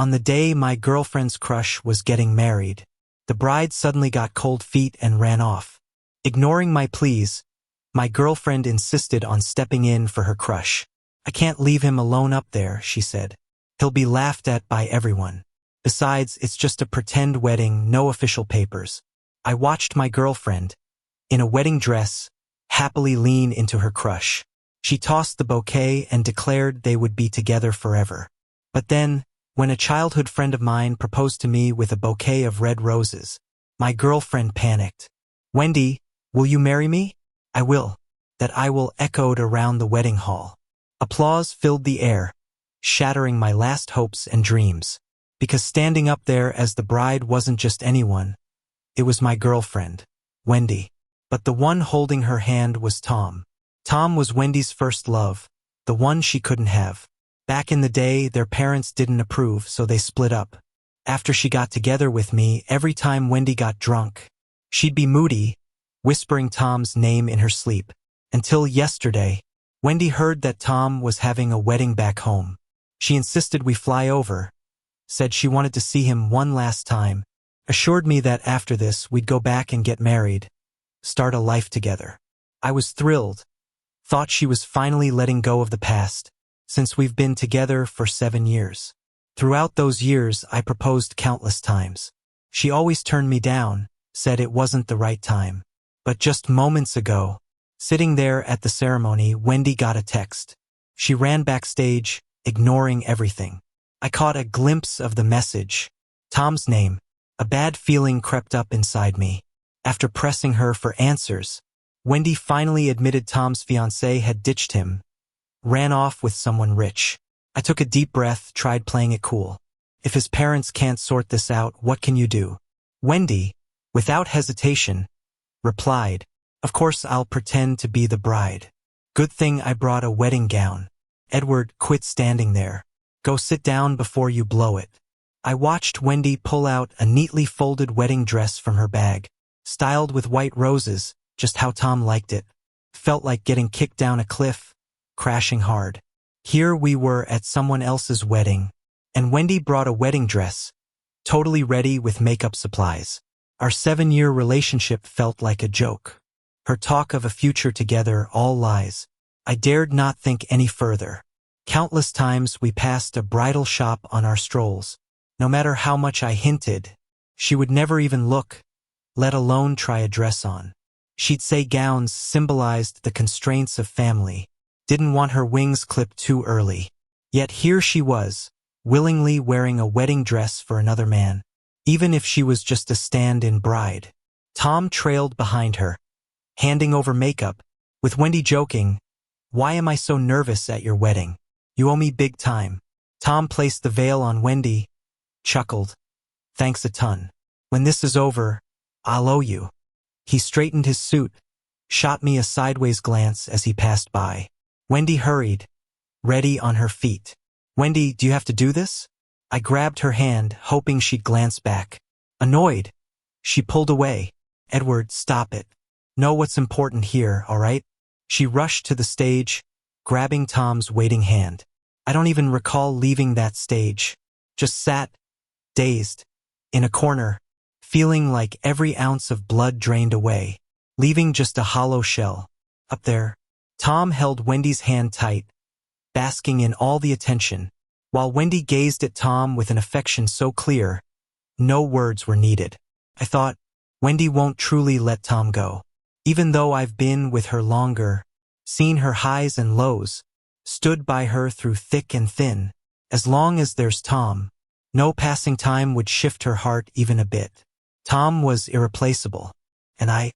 On the day my girlfriend's crush was getting married, the bride suddenly got cold feet and ran off. Ignoring my pleas, my girlfriend insisted on stepping in for her crush. "I can't leave him alone up there," she said. "He'll be laughed at by everyone. Besides, it's just a pretend wedding, no official papers." I watched my girlfriend, in a wedding dress, happily lean into her crush. She tossed the bouquet and declared they would be together forever. But then, when a childhood friend of mine proposed to me with a bouquet of red roses, my girlfriend panicked. "Wendy, will you marry me?" "I will." That "I will" echoed around the wedding hall. Applause filled the air, shattering my last hopes and dreams. Because standing up there as the bride wasn't just anyone. It was my girlfriend, Wendy. But the one holding her hand was Tom. Tom was Wendy's first love, the one she couldn't have. Back in the day, their parents didn't approve, so they split up. After she got together with me, every time Wendy got drunk, she'd be moody, whispering Tom's name in her sleep. Until yesterday, Wendy heard that Tom was having a wedding back home. She insisted we fly over, said she wanted to see him one last time, assured me that after this we'd go back and get married, start a life together. I was thrilled, thought she was finally letting go of the past, since we've been together for 7 years. Throughout those years, I proposed countless times. She always turned me down, said it wasn't the right time. But just moments ago, sitting there at the ceremony, Wendy got a text. She ran backstage, ignoring everything. I caught a glimpse of the message. Tom's name. A bad feeling crept up inside me. After pressing her for answers, Wendy finally admitted Tom's fiancée had ditched him, ran off with someone rich. I took a deep breath, tried playing it cool. If his parents can't sort this out, what can you do? Wendy, without hesitation, replied, "Of course I'll pretend to be the bride. Good thing I brought a wedding gown." Edward, quit standing there. Go sit down before you blow it. I watched Wendy pull out a neatly folded wedding dress from her bag, styled with white roses, just how Tom liked it. Felt like getting kicked down a cliff, crashing hard. Here we were at someone else's wedding, and Wendy brought a wedding dress, totally ready with makeup supplies. Our 7-year relationship felt like a joke. Her talk of a future together, all lies. I dared not think any further. Countless times we passed a bridal shop on our strolls. No matter how much I hinted, she would never even look, let alone try a dress on. She'd say gowns symbolized the constraints of family, didn't want her wings clipped too early. Yet here she was, willingly wearing a wedding dress for another man, even if she was just a stand-in bride. Tom trailed behind her, handing over makeup, with Wendy joking, "Why am I so nervous at your wedding? You owe me big time." Tom placed the veil on Wendy, chuckled, "Thanks a ton. When this is over, I'll owe you." He straightened his suit, shot me a sideways glance as he passed by. Wendy hurried, ready on her feet. "Wendy, do you have to do this?" I grabbed her hand, hoping she'd glance back. Annoyed, she pulled away. "Edward, stop it. Know what's important here, all right?" She rushed to the stage, grabbing Tom's waiting hand. I don't even recall leaving that stage. Just sat, dazed, in a corner, feeling like every ounce of blood drained away, leaving just a hollow shell. Up there, Tom held Wendy's hand tight, basking in all the attention, while Wendy gazed at Tom with an affection so clear, no words were needed. I thought, Wendy won't truly let Tom go. Even though I've been with her longer, seen her highs and lows, stood by her through thick and thin, as long as there's Tom, no passing time would shift her heart even a bit. Tom was irreplaceable, and I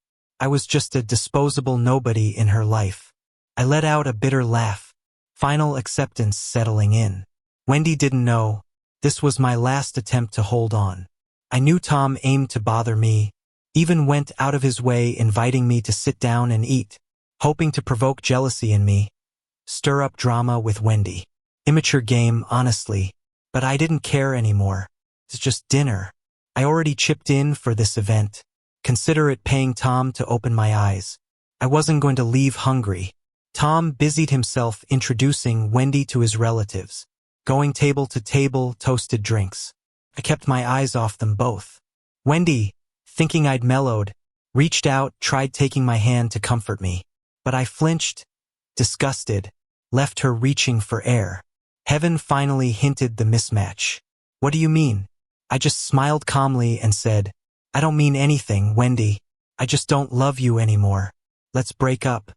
was just a disposable nobody in her life. I let out a bitter laugh, final acceptance settling in. Wendy didn't know, this was my last attempt to hold on. I knew Tom aimed to bother me, even went out of his way inviting me to sit down and eat, hoping to provoke jealousy in me, stir up drama with Wendy. Immature game, honestly, but I didn't care anymore. It's just dinner. I already chipped in for this event. Consider it paying Tom to open my eyes. I wasn't going to leave hungry. Tom busied himself introducing Wendy to his relatives. going table to table, toasted drinks. I kept my eyes off them both. Wendy, thinking I'd mellowed, reached out, tried taking my hand to comfort me. But I flinched, disgusted, left her reaching for air. Heaven finally hinted the mismatch. What do you mean? I just smiled calmly and said, I don't mean anything, Wendy. I just don't love you anymore. Let's break up.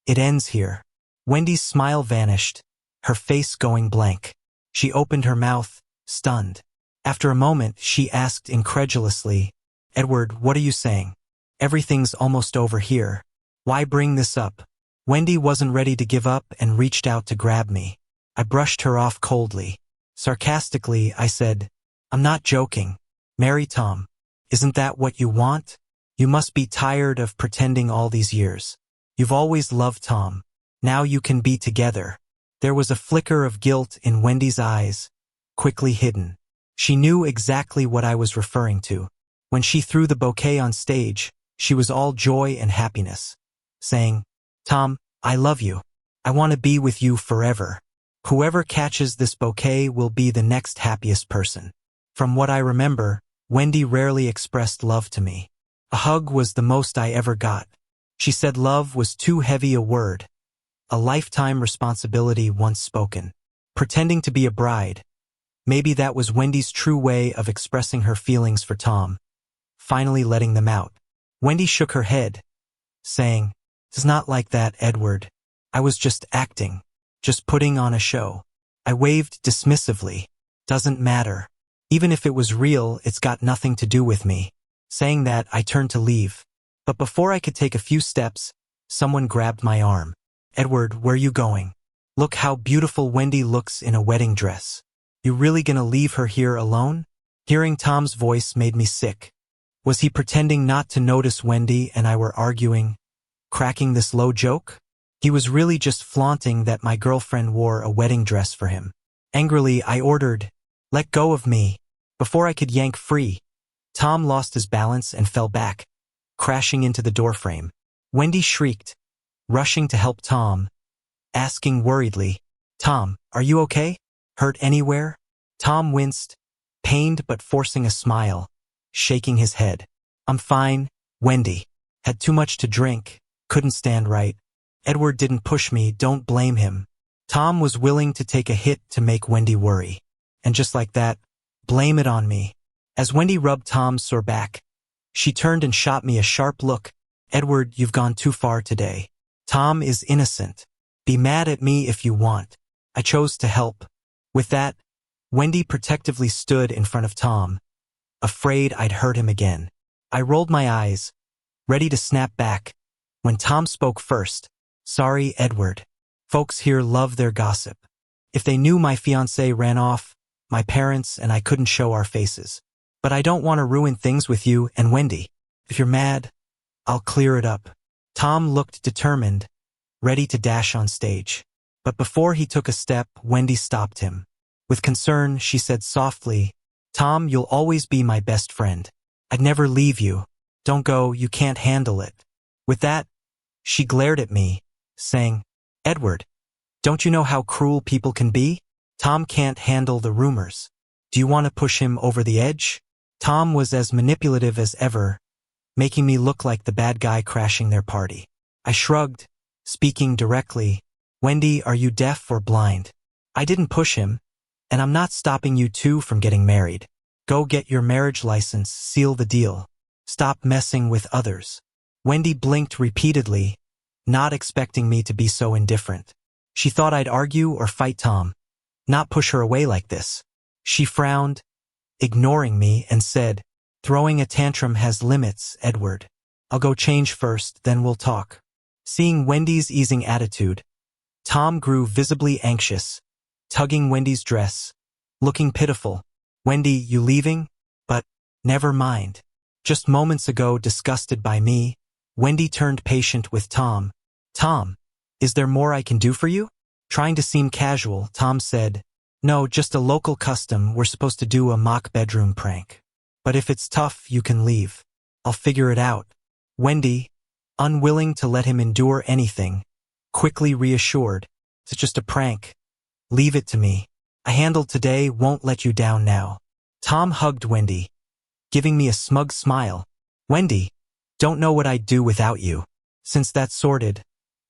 It ends here. Wendy's smile vanished, her face going blank. She opened her mouth, stunned. After a moment, she asked incredulously, Edward, what are you saying? Everything's almost over here. Why bring this up? Wendy wasn't ready to give up and reached out to grab me. I brushed her off coldly. Sarcastically, I said, I'm not joking. Marry Tom. Isn't that what you want? You must be tired of pretending all these years. You've always loved Tom. Now you can be together. There was a flicker of guilt in Wendy's eyes, quickly hidden. She knew exactly what I was referring to. When she threw the bouquet on stage, she was all joy and happiness, saying, Tom, I love you. I want to be with you forever. Whoever catches this bouquet will be the next happiest person. From what I remember, Wendy rarely expressed love to me. A hug was the most I ever got. She said love was too heavy a word, a lifetime responsibility once spoken. Pretending to be a bride. Maybe that was Wendy's true way of expressing her feelings for Tom, finally letting them out. Wendy shook her head, saying, It's not like that, Edward. I was just acting, just putting on a show. I waved dismissively. Doesn't matter. Even if it was real, it's got nothing to do with me. Saying that, I turned to leave. But before I could take a few steps, someone grabbed my arm. Edward, where you going? Look how beautiful Wendy looks in a wedding dress. You really gonna leave her here alone? Hearing Tom's voice made me sick. Was he pretending not to notice Wendy and I were arguing, cracking this low joke? He was really just flaunting that my girlfriend wore a wedding dress for him. Angrily, I ordered, Let go of me. Before I could yank free, Tom lost his balance and fell back, crashing into the doorframe. Wendy shrieked, rushing to help Tom, asking worriedly, Tom, are you okay? Hurt anywhere? Tom winced, pained but forcing a smile, shaking his head. I'm fine, Wendy. Had too much to drink, couldn't stand right. Edward didn't push me, don't blame him. Tom was willing to take a hit to make Wendy worry. And just like that, blame it on me. As Wendy rubbed Tom's sore back, she turned and shot me a sharp look. Edward, you've gone too far today. Tom is innocent. Be mad at me if you want. I chose to help. With that, Wendy protectively stood in front of Tom, afraid I'd hurt him again. I rolled my eyes, ready to snap back, when Tom spoke first. Sorry, Edward. Folks here love their gossip. If they knew my fiancé ran off, my parents and I couldn't show our faces. But I don't want to ruin things with you and Wendy. If you're mad, I'll clear it up. Tom looked determined, ready to dash on stage. But before he took a step, Wendy stopped him. With concern, she said softly, Tom, you'll always be my best friend. I'd never leave you. Don't go, you can't handle it. With that, she glared at me, saying, Edward, don't you know how cruel people can be? Tom can't handle the rumors. Do you want to push him over the edge? Tom was as manipulative as ever, making me look like the bad guy crashing their party. I shrugged, speaking directly. Wendy, are you deaf or blind? I didn't push him, and I'm not stopping you two from getting married. Go get your marriage license, seal the deal. Stop messing with others. Wendy blinked repeatedly, not expecting me to be so indifferent. She thought I'd argue or fight Tom, not push her away like this. She frowned, ignoring me, and said, Throwing a tantrum has limits, Edward. I'll go change first, then we'll talk. Seeing Wendy's easing attitude, Tom grew visibly anxious, tugging Wendy's dress, looking pitiful. Wendy, you leaving? But, never mind. Just moments ago, disgusted by me, Wendy turned patient with Tom. Tom, is there more I can do for you? Trying to seem casual, Tom said, No, just a local custom. We're supposed to do a mock bedroom prank. But if it's tough, you can leave. I'll figure it out. Wendy, unwilling to let him endure anything, quickly reassured, It's just a prank. Leave it to me. I handled today won't let you down now. Tom hugged Wendy, giving me a smug smile. Wendy, don't know what I'd do without you. Since that's sorted,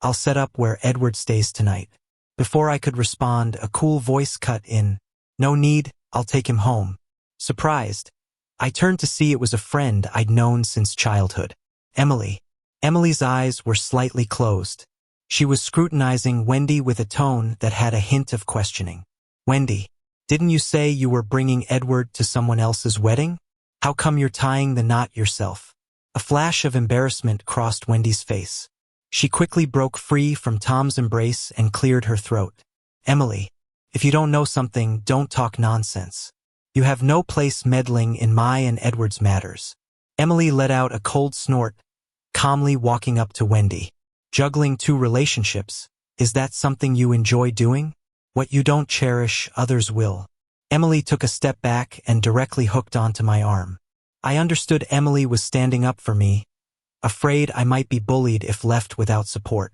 I'll set up where Edward stays tonight. Before I could respond, a cool voice cut in. No need, I'll take him home. Surprised, I turned to see it was a friend I'd known since childhood. Emily. Emily's eyes were slightly closed. She was scrutinizing Wendy with a tone that had a hint of questioning. Wendy, didn't you say you were bringing Edward to someone else's wedding? How come you're tying the knot yourself? A flash of embarrassment crossed Wendy's face. She quickly broke free from Tom's embrace and cleared her throat. Emily, if you don't know something, don't talk nonsense. You have no place meddling in my and Edward's matters. Emily let out a cold snort, calmly walking up to Wendy. Juggling two relationships, is that something you enjoy doing? What you don't cherish, others will. Emily took a step back and directly hooked onto my arm. I understood Emily was standing up for me, afraid I might be bullied if left without support.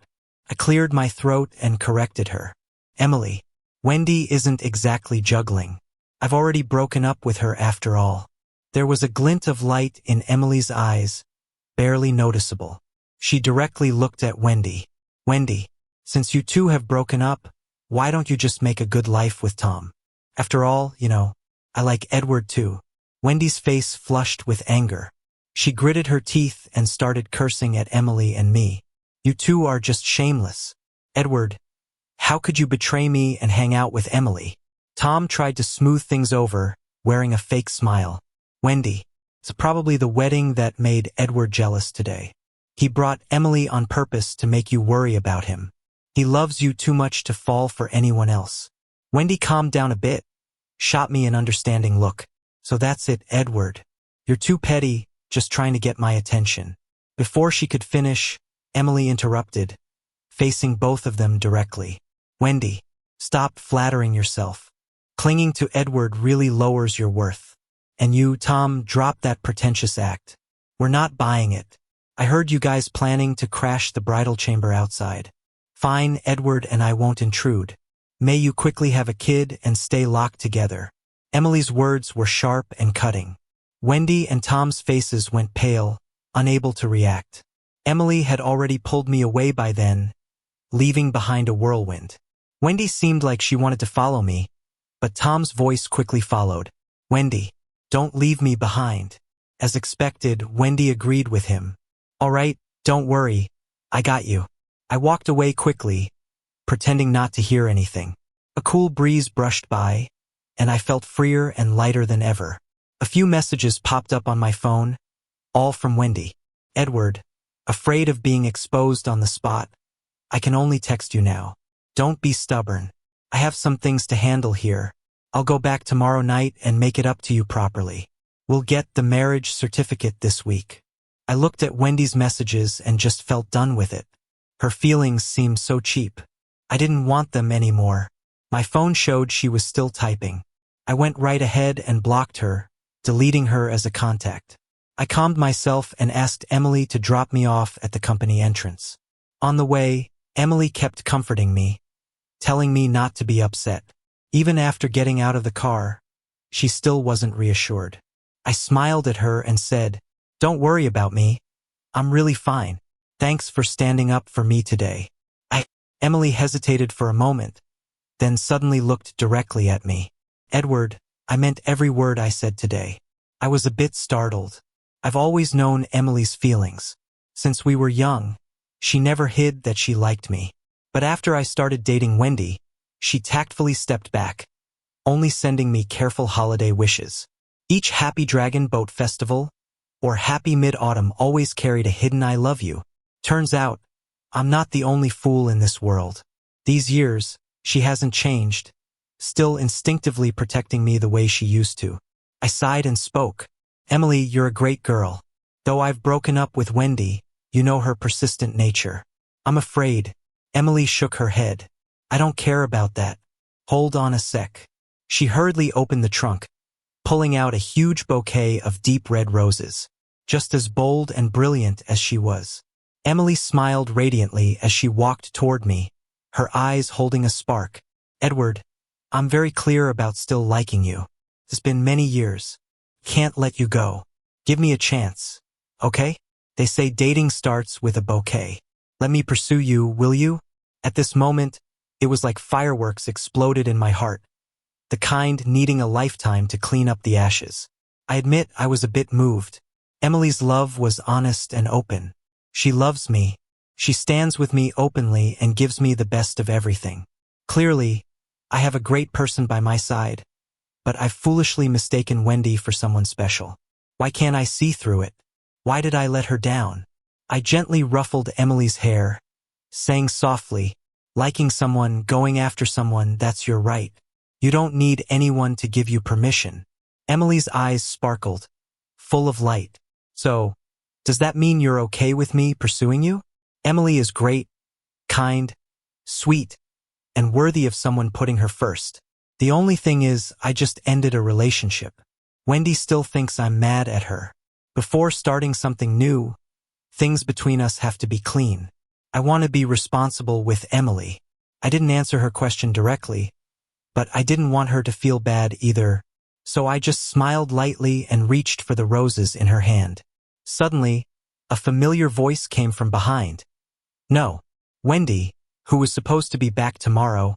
I cleared my throat and corrected her. Emily, Wendy isn't exactly juggling. I've already broken up with her after all. There was a glint of light in Emily's eyes, barely noticeable. She directly looked at Wendy. Wendy, since you two have broken up, why don't you just make a good life with Tom? After all, I like Edward too. Wendy's face flushed with anger. She gritted her teeth and started cursing at Emily and me. You two are just shameless. Edward, how could you betray me and hang out with Emily? Tom tried to smooth things over, wearing a fake smile. Wendy, it's probably the wedding that made Edward jealous today. He brought Emily on purpose to make you worry about him. He loves you too much to fall for anyone else. Wendy calmed down a bit, shot me an understanding look. So that's it, Edward. You're too petty, just trying to get my attention. Before she could finish, Emily interrupted, facing both of them directly. Wendy, stop flattering yourself. Clinging to Edward really lowers your worth. And you, Tom, drop that pretentious act. We're not buying it. I heard you guys planning to crash the bridal chamber outside. Fine, Edward and I won't intrude. May you quickly have a kid and stay locked together. Emily's words were sharp and cutting. Wendy and Tom's faces went pale, unable to react. Emily had already pulled me away by then, leaving behind a whirlwind. Wendy seemed like she wanted to follow me, but Tom's voice quickly followed. Wendy, don't leave me behind. As expected, Wendy agreed with him. All right, don't worry, I got you. I walked away quickly, pretending not to hear anything. A cool breeze brushed by, and I felt freer and lighter than ever. A few messages popped up on my phone, all from Wendy. Edward, afraid of being exposed on the spot, I can only text you now. Don't be stubborn. I have some things to handle here. I'll go back tomorrow night and make it up to you properly. We'll get the marriage certificate this week. I looked at Wendy's messages and just felt done with it. Her feelings seemed so cheap. I didn't want them anymore. My phone showed she was still typing. I went right ahead and blocked her, deleting her as a contact. I calmed myself and asked Emily to drop me off at the company entrance. On the way, Emily kept comforting me, telling me not to be upset. Even after getting out of the car, she still wasn't reassured. I smiled at her and said, "Don't worry about me. I'm really fine. Thanks for standing up for me today." Emily hesitated for a moment, then suddenly looked directly at me. Edward, I meant every word I said today. I was a bit startled. I've always known Emily's feelings. Since we were young, she never hid that she liked me. But after I started dating Wendy, she tactfully stepped back, only sending me careful holiday wishes. Each Happy Dragon Boat Festival or Happy Mid-Autumn always carried a hidden I love you. Turns out, I'm not the only fool in this world. These years, she hasn't changed, still instinctively protecting me the way she used to. I sighed and spoke. Emily, you're a great girl. Though I've broken up with Wendy, you know her persistent nature. I'm afraid. Emily shook her head. I don't care about that. Hold on a sec. She hurriedly opened the trunk, pulling out a huge bouquet of deep red roses, just as bold and brilliant as she was. Emily smiled radiantly as she walked toward me, her eyes holding a spark. Edward, I'm very clear about still liking you. It's been many years. Can't let you go. Give me a chance. Okay? They say dating starts with a bouquet. Let me pursue you, will you? At this moment, it was like fireworks exploded in my heart, the kind needing a lifetime to clean up the ashes. I admit I was a bit moved. Emily's love was honest and open. She loves me. She stands with me openly and gives me the best of everything. Clearly, I have a great person by my side, but I've foolishly mistaken Wendy for someone special. Why can't I see through it? Why did I let her down? I gently ruffled Emily's hair, saying softly, liking someone, going after someone, that's your right. You don't need anyone to give you permission. Emily's eyes sparkled, full of light. So, does that mean you're okay with me pursuing you? Emily is great, kind, sweet, and worthy of someone putting her first. The only thing is, I just ended a relationship. Wendy still thinks I'm mad at her. Before starting something new, things between us have to be clean. I want to be responsible with Emily. I didn't answer her question directly, but I didn't want her to feel bad either, so I just smiled lightly and reached for the roses in her hand. Suddenly, a familiar voice came from behind. No, Wendy, who was supposed to be back tomorrow,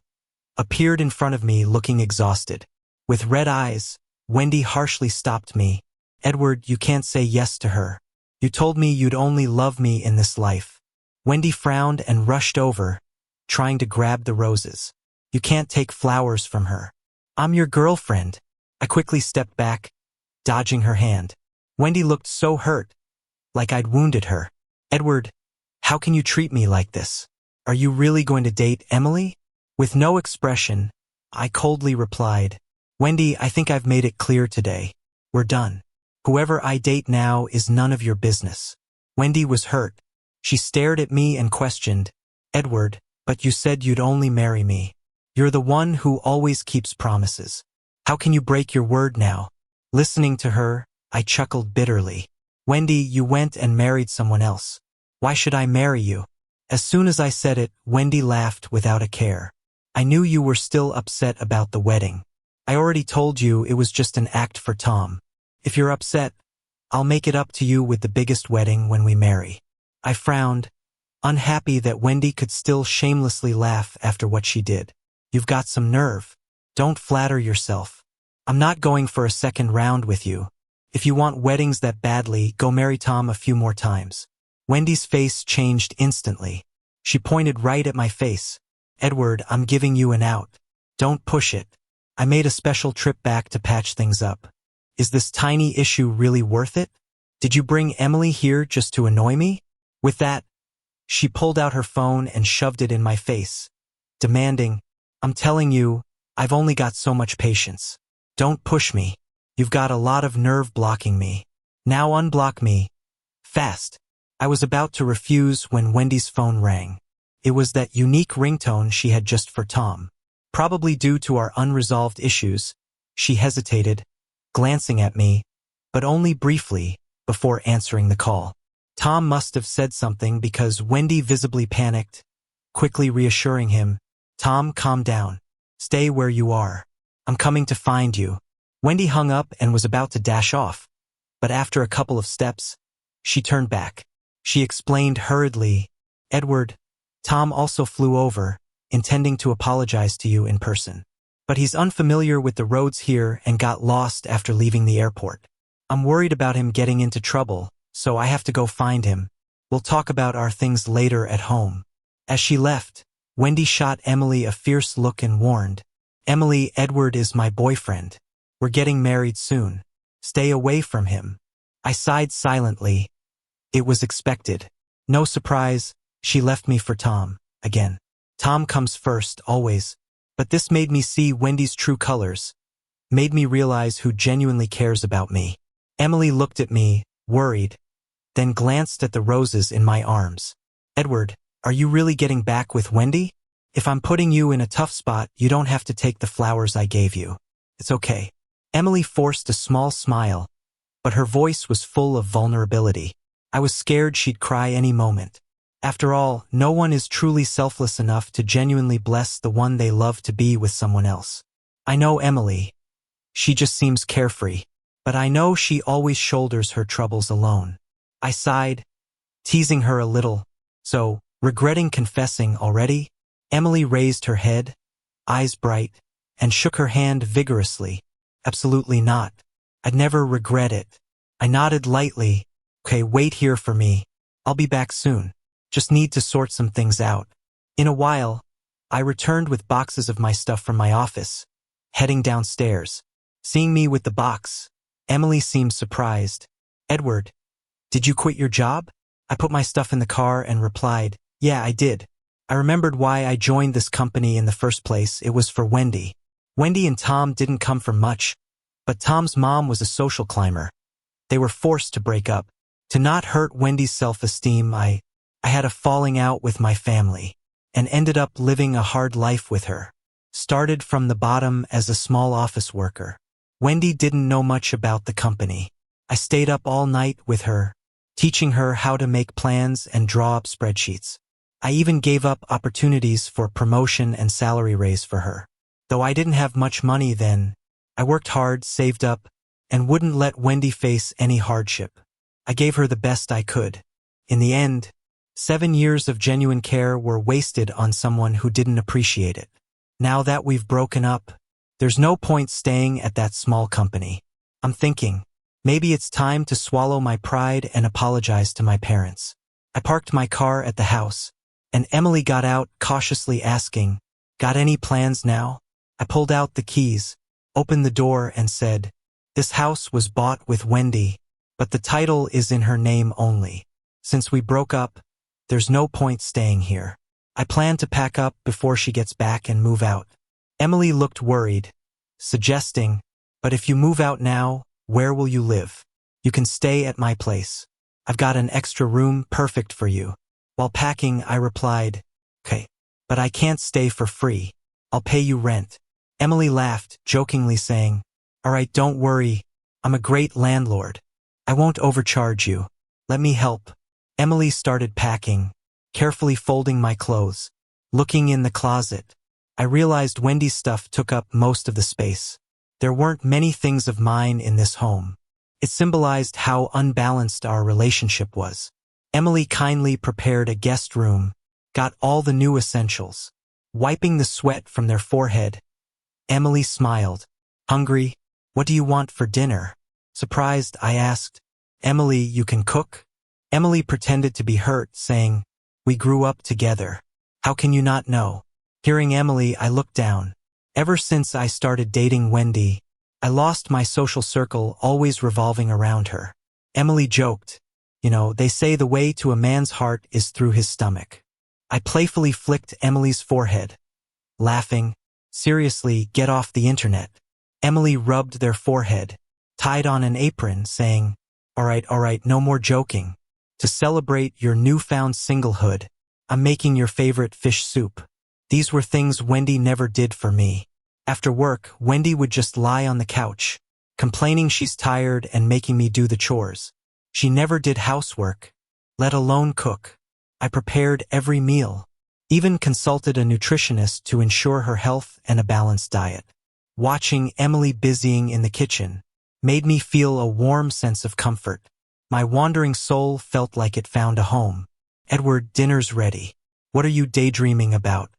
appeared in front of me looking exhausted. With red eyes, Wendy harshly stopped me. Edward, you can't say yes to her. You told me you'd only love me in this life. Wendy frowned and rushed over, trying to grab the roses. You can't take flowers from her. I'm your girlfriend. I quickly stepped back, dodging her hand. Wendy looked so hurt, like I'd wounded her. Edward, how can you treat me like this? Are you really going to date Emily? With no expression, I coldly replied, Wendy, I think I've made it clear today. We're done. Whoever I date now is none of your business. Wendy was hurt. She stared at me and questioned, Edward, but you said you'd only marry me. You're the one who always keeps promises. How can you break your word now? Listening to her, I chuckled bitterly. Wendy, you went and married someone else. Why should I marry you? As soon as I said it, Wendy laughed without a care. I knew you were still upset about the wedding. I already told you it was just an act for Tom. If you're upset, I'll make it up to you with the biggest wedding when we marry. I frowned, unhappy that Wendy could still shamelessly laugh after what she did. You've got some nerve. Don't flatter yourself. I'm not going for a second round with you. If you want weddings that badly, go marry Tom a few more times. Wendy's face changed instantly. She pointed right at my face. Edward, I'm giving you an out. Don't push it. I made a special trip back to patch things up. Is this tiny issue really worth it? Did you bring Emily here just to annoy me? With that, she pulled out her phone and shoved it in my face, demanding, I'm telling you, I've only got so much patience. Don't push me. You've got a lot of nerve blocking me. Now unblock me. Fast. I was about to refuse when Wendy's phone rang. It was that unique ringtone she had just for Tom. Probably due to our unresolved issues, she hesitated, glancing at me, but only briefly, before answering the call. Tom must have said something because Wendy visibly panicked, quickly reassuring him, Tom, calm down. Stay where you are. I'm coming to find you. Wendy hung up and was about to dash off, but after a couple of steps, she turned back. She explained hurriedly, Edward, Tom also flew over, intending to apologize to you in person. But he's unfamiliar with the roads here and got lost after leaving the airport. I'm worried about him getting into trouble, so I have to go find him. We'll talk about our things later at home. As she left, Wendy shot Emily a fierce look and warned, Emily, Edward is my boyfriend. We're getting married soon. Stay away from him. I sighed silently. It was expected. No surprise, she left me for Tom, again. Tom comes first, always. But this made me see Wendy's true colors, made me realize who genuinely cares about me. Emily looked at me, worried, then glanced at the roses in my arms. Edward, are you really getting back with Wendy? If I'm putting you in a tough spot, you don't have to take the flowers I gave you. It's okay. Emily forced a small smile, but her voice was full of vulnerability. I was scared she'd cry any moment. After all, no one is truly selfless enough to genuinely bless the one they love to be with someone else. I know Emily. She just seems carefree. But I know she always shoulders her troubles alone. I sighed, teasing her a little. So, regretting confessing already? Emily raised her head, eyes bright, and shook her hand vigorously. Absolutely not. I'd never regret it. I nodded lightly. Okay, wait here for me. I'll be back soon. Just need to sort some things out. In a while, I returned with boxes of my stuff from my office, heading downstairs. Seeing me with the box, Emily seemed surprised. Edward, did you quit your job? I put my stuff in the car and replied, yeah, I did. I remembered why I joined this company in the first place. It was for Wendy. Wendy and Tom didn't come from much, but Tom's mom was a social climber. They were forced to break up. To not hurt Wendy's self-esteem, I had a falling out with my family and ended up living a hard life with her. Started from the bottom as a small office worker. Wendy didn't know much about the company. I stayed up all night with her, teaching her how to make plans and draw up spreadsheets. I even gave up opportunities for promotion and salary raise for her. Though I didn't have much money then, I worked hard, saved up, and wouldn't let Wendy face any hardship. I gave her the best I could. In the end, 7 years of genuine care were wasted on someone who didn't appreciate it. Now that we've broken up, there's no point staying at that small company. I'm thinking, maybe it's time to swallow my pride and apologize to my parents. I parked my car at the house, and Emily got out, cautiously asking, got any plans now? I pulled out the keys, opened the door, and said, this house was bought with Wendy, but the title is in her name only. Since we broke up, there's no point staying here. I plan to pack up before she gets back and move out. Emily looked worried, suggesting, but if you move out now, where will you live? You can stay at my place. I've got an extra room perfect for you. While packing, I replied, okay, but I can't stay for free. I'll pay you rent. Emily laughed, jokingly saying, all right, don't worry. I'm a great landlord. I won't overcharge you. Let me help. Emily started packing, carefully folding my clothes. Looking in the closet, I realized Wendy's stuff took up most of the space. There weren't many things of mine in this home. It symbolized how unbalanced our relationship was. Emily kindly prepared a guest room, got all the new essentials. Wiping the sweat from their forehead, Emily smiled. Hungry? What do you want for dinner? Surprised, I asked. Emily, you can cook? Emily pretended to be hurt, saying, we grew up together. How can you not know? Hearing Emily, I looked down. Ever since I started dating Wendy, I lost my social circle, always revolving around her. Emily joked, they say the way to a man's heart is through his stomach. I playfully flicked Emily's forehead, laughing, seriously, get off the internet. Emily rubbed their forehead, tied on an apron, saying, all right, no more joking. To celebrate your newfound singlehood, I'm making your favorite fish soup. These were things Wendy never did for me. After work, Wendy would just lie on the couch, complaining she's tired and making me do the chores. She never did housework, let alone cook. I prepared every meal, even consulted a nutritionist to ensure her health and a balanced diet. Watching Emily busying in the kitchen made me feel a warm sense of comfort. My wandering soul felt like it found a home. Edward, dinner's ready. What are you daydreaming about?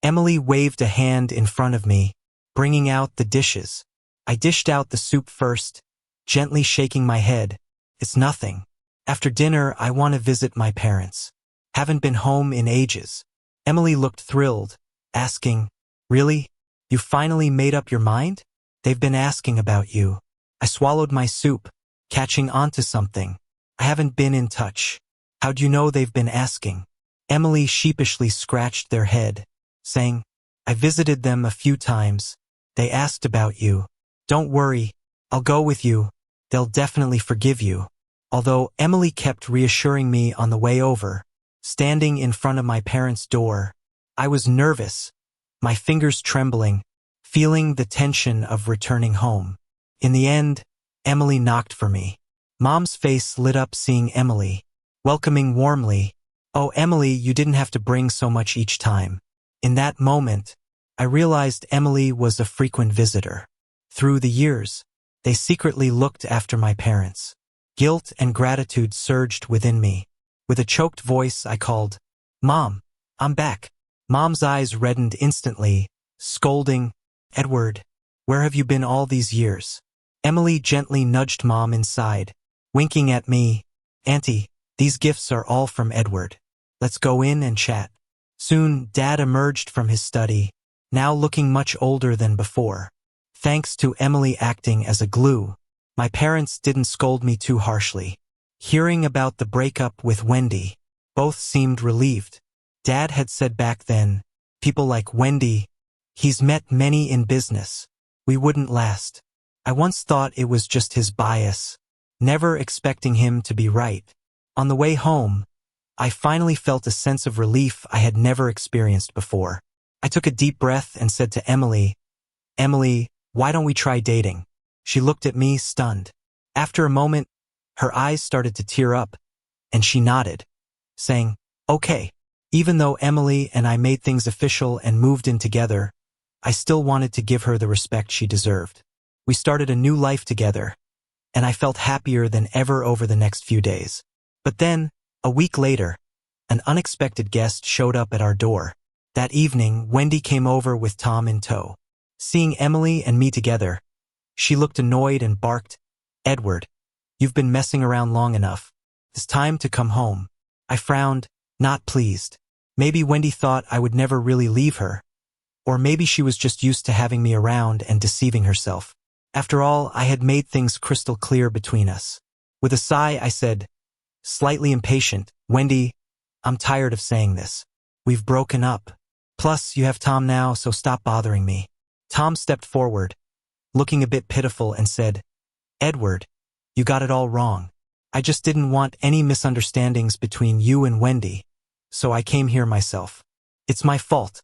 Emily waved a hand in front of me, bringing out the dishes. I dished out the soup first, gently shaking my head. It's nothing. After dinner, I want to visit my parents. Haven't been home in ages. Emily looked thrilled, asking, really? You finally made up your mind? They've been asking about you. I swallowed my soup, catching onto something. I haven't been in touch. How do you know they've been asking? Emily sheepishly scratched their head, saying, I visited them a few times. They asked about you. Don't worry, I'll go with you. They'll definitely forgive you. Although Emily kept reassuring me on the way over, standing in front of my parents' door, I was nervous, my fingers trembling, feeling the tension of returning home. In the end, Emily knocked for me. Mom's face lit up seeing Emily, welcoming warmly. Oh, Emily, you didn't have to bring so much each time. In that moment, I realized Emily was a frequent visitor. Through the years, they secretly looked after my parents. Guilt and gratitude surged within me. With a choked voice, I called, "Mom, I'm back." Mom's eyes reddened instantly, scolding, "Edward, where have you been all these years?" Emily gently nudged Mom inside, winking at me, "Auntie, these gifts are all from Edward. Let's go in and chat." Soon, Dad emerged from his study, now looking much older than before. Thanks to Emily acting as a glue, my parents didn't scold me too harshly. Hearing about the breakup with Wendy, both seemed relieved. Dad had said back then, "People like Wendy, he's met many in business. We wouldn't last." I once thought it was just his bias, never expecting him to be right. On the way home, I finally felt a sense of relief I had never experienced before. I took a deep breath and said to Emily, "Emily, why don't we try dating?" She looked at me, stunned. After a moment, her eyes started to tear up, and she nodded, saying, "Okay." Even though Emily and I made things official and moved in together, I still wanted to give her the respect she deserved. We started a new life together, and I felt happier than ever over the next few days. But then, a week later, an unexpected guest showed up at our door. That evening, Wendy came over with Tom in tow. Seeing Emily and me together, she looked annoyed and barked, "Edward, you've been messing around long enough. It's time to come home." I frowned, not pleased. Maybe Wendy thought I would never really leave her, or maybe she was just used to having me around and deceiving herself. After all, I had made things crystal clear between us. With a sigh, I said, slightly impatient, "Wendy, I'm tired of saying this. We've broken up. Plus, you have Tom now, so stop bothering me." Tom stepped forward, looking a bit pitiful, and said, "Edward, you got it all wrong. I just didn't want any misunderstandings between you and Wendy, so I came here myself. It's my fault.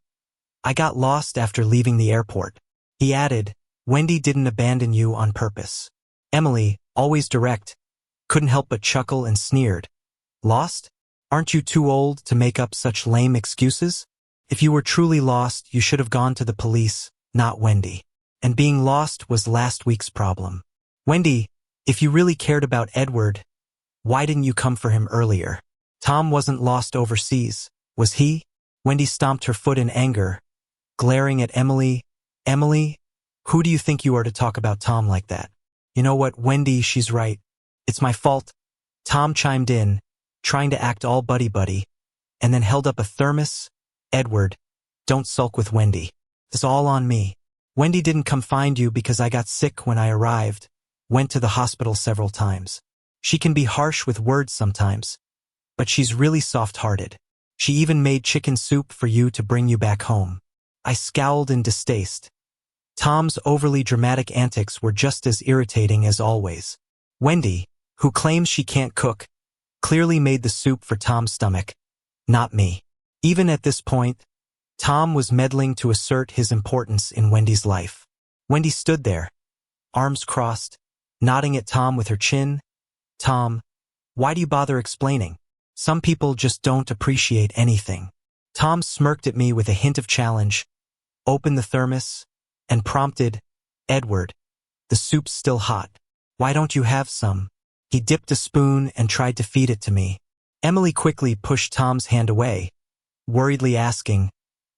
I got lost after leaving the airport." He added, "Wendy didn't abandon you on purpose." Emily, always direct, couldn't help but chuckle and sneered. "Lost? Aren't you too old to make up such lame excuses? If you were truly lost, you should have gone to the police, not Wendy. And being lost was last week's problem. Wendy, if you really cared about Edward, why didn't you come for him earlier? Tom wasn't lost overseas, was he?" Wendy stomped her foot in anger, glaring at Emily. "Emily, who do you think you are to talk about Tom like that?" "You know what, Wendy, she's right. It's my fault." Tom chimed in, trying to act all buddy-buddy, and then held up a thermos. "Edward, don't sulk with Wendy. It's all on me. Wendy didn't come find you because I got sick when I arrived, went to the hospital several times. She can be harsh with words sometimes, but she's really soft-hearted. She even made chicken soup for you to bring you back home." I scowled in distaste. Tom's overly dramatic antics were just as irritating as always. Wendy, who claims she can't cook, clearly made the soup for Tom's stomach, not me. Even at this point, Tom was meddling to assert his importance in Wendy's life. Wendy stood there, arms crossed, nodding at Tom with her chin. "Tom, why do you bother explaining? Some people just don't appreciate anything." Tom smirked at me with a hint of challenge, opened the thermos, and prompted, "Edward, the soup's still hot. Why don't you have some?" He dipped a spoon and tried to feed it to me. Emily quickly pushed Tom's hand away, worriedly asking,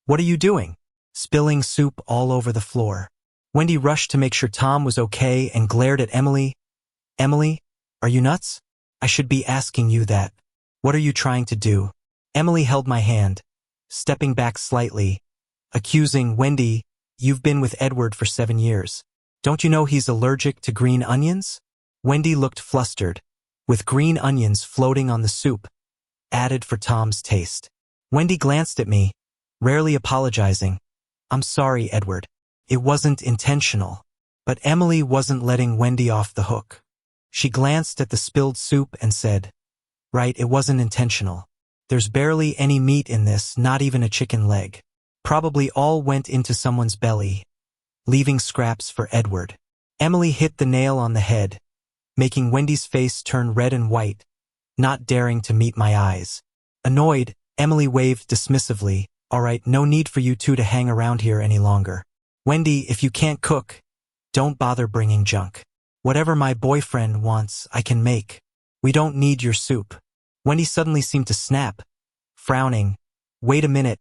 "What are you doing?" Spilling soup all over the floor. Wendy rushed to make sure Tom was okay and glared at Emily. "Emily, are you nuts? I should be asking you that. What are you trying to do?" Emily held my hand, stepping back slightly, accusing, "Wendy, you've been with Edward for 7 years. Don't you know he's allergic to green onions?" Wendy looked flustered, with green onions floating on the soup, added for Tom's taste. Wendy glanced at me, rarely apologizing. "I'm sorry, Edward. It wasn't intentional." But Emily wasn't letting Wendy off the hook. She glanced at the spilled soup and said, "Right, it wasn't intentional. There's barely any meat in this, not even a chicken leg. Probably all went into someone's belly, leaving scraps for Edward." Emily hit the nail on the head, making Wendy's face turn red and white, not daring to meet my eyes. Annoyed, Emily waved dismissively, All right, no need for you two to hang around here any longer. Wendy, if you can't cook, don't bother bringing junk. Whatever my boyfriend wants, I can make. We don't need your soup. Wendy suddenly seemed to snap, frowning. Wait a minute.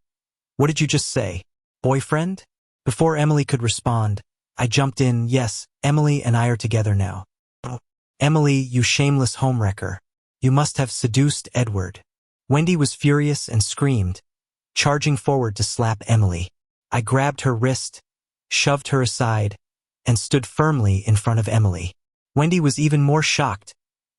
What did you just say? Boyfriend? Before Emily could respond, I jumped in. Yes, Emily and I are together now. Emily, you shameless homewrecker. You must have seduced Edward. Wendy was furious and screamed, charging forward to slap Emily. I grabbed her wrist, shoved her aside, and stood firmly in front of Emily. Wendy was even more shocked,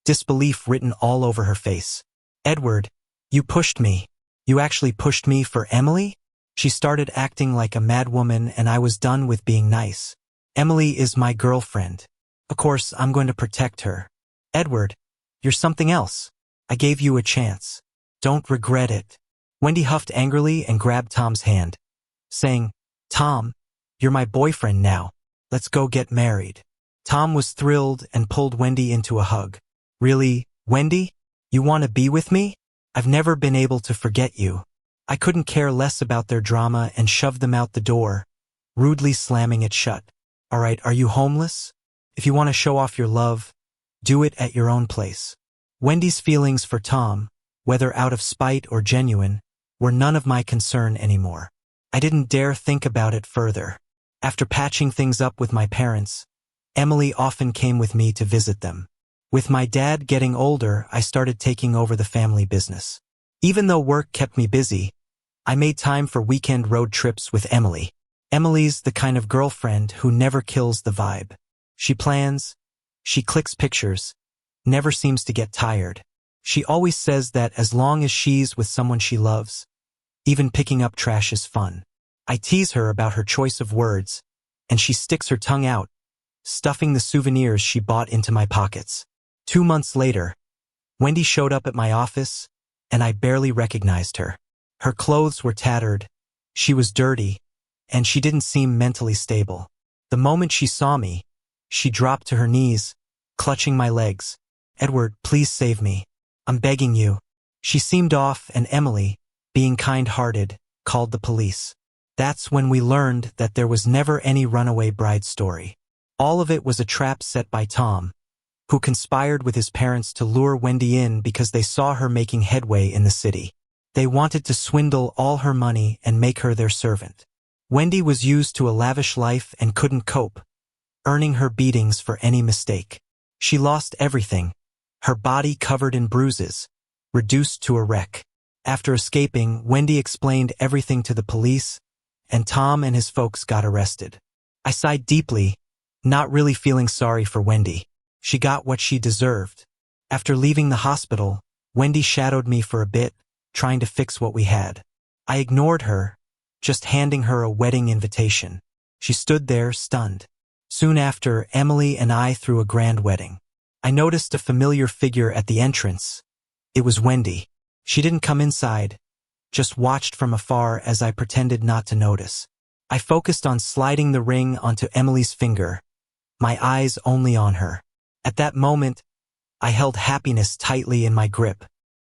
disbelief written all over her face. Edward, you pushed me. You actually pushed me for Emily? She started acting like a madwoman and I was done with being nice. Emily is my girlfriend. Of course, I'm going to protect her. Edward, you're something else. I gave you a chance. Don't regret it. Wendy huffed angrily and grabbed Tom's hand, saying, Tom, you're my boyfriend now. Let's go get married. Tom was thrilled and pulled Wendy into a hug. Really, Wendy? You want to be with me? I've never been able to forget you. I couldn't care less about their drama and shoved them out the door, rudely slamming it shut. All right, are you homeless? If you want to show off your love, do it at your own place. Wendy's feelings for Tom, whether out of spite or genuine, were none of my concern anymore. I didn't dare think about it further. After patching things up with my parents, Emily often came with me to visit them. With my dad getting older, I started taking over the family business. Even though work kept me busy, I made time for weekend road trips with Emily. Emily's the kind of girlfriend who never kills the vibe. She plans, she clicks pictures, never seems to get tired. She always says that as long as she's with someone she loves, even picking up trash is fun. I tease her about her choice of words, and she sticks her tongue out, stuffing the souvenirs she bought into my pockets. 2 months later, Wendy showed up at my office, and I barely recognized her. Her clothes were tattered, she was dirty, and she didn't seem mentally stable. The moment she saw me, she dropped to her knees, clutching my legs. Edward, please save me. I'm begging you. She seemed off, and Emily, being kind-hearted, called the police. That's when we learned that there was never any runaway bride story. All of it was a trap set by Tom, who conspired with his parents to lure Wendy in because they saw her making headway in the city. They wanted to swindle all her money and make her their servant. Wendy was used to a lavish life and couldn't cope, earning her beatings for any mistake. She lost everything, her body covered in bruises, reduced to a wreck. After escaping, Wendy explained everything to the police, and Tom and his folks got arrested. I sighed deeply, not really feeling sorry for Wendy. She got what she deserved. After leaving the hospital, Wendy shadowed me for a bit, trying to fix what we had. I ignored her, just handing her a wedding invitation. She stood there, stunned. Soon after, Emily and I threw a grand wedding. I noticed a familiar figure at the entrance. It was Wendy. She didn't come inside, just watched from afar as I pretended not to notice. I focused on sliding the ring onto Emily's finger, my eyes only on her. At that moment, I held happiness tightly in my grip.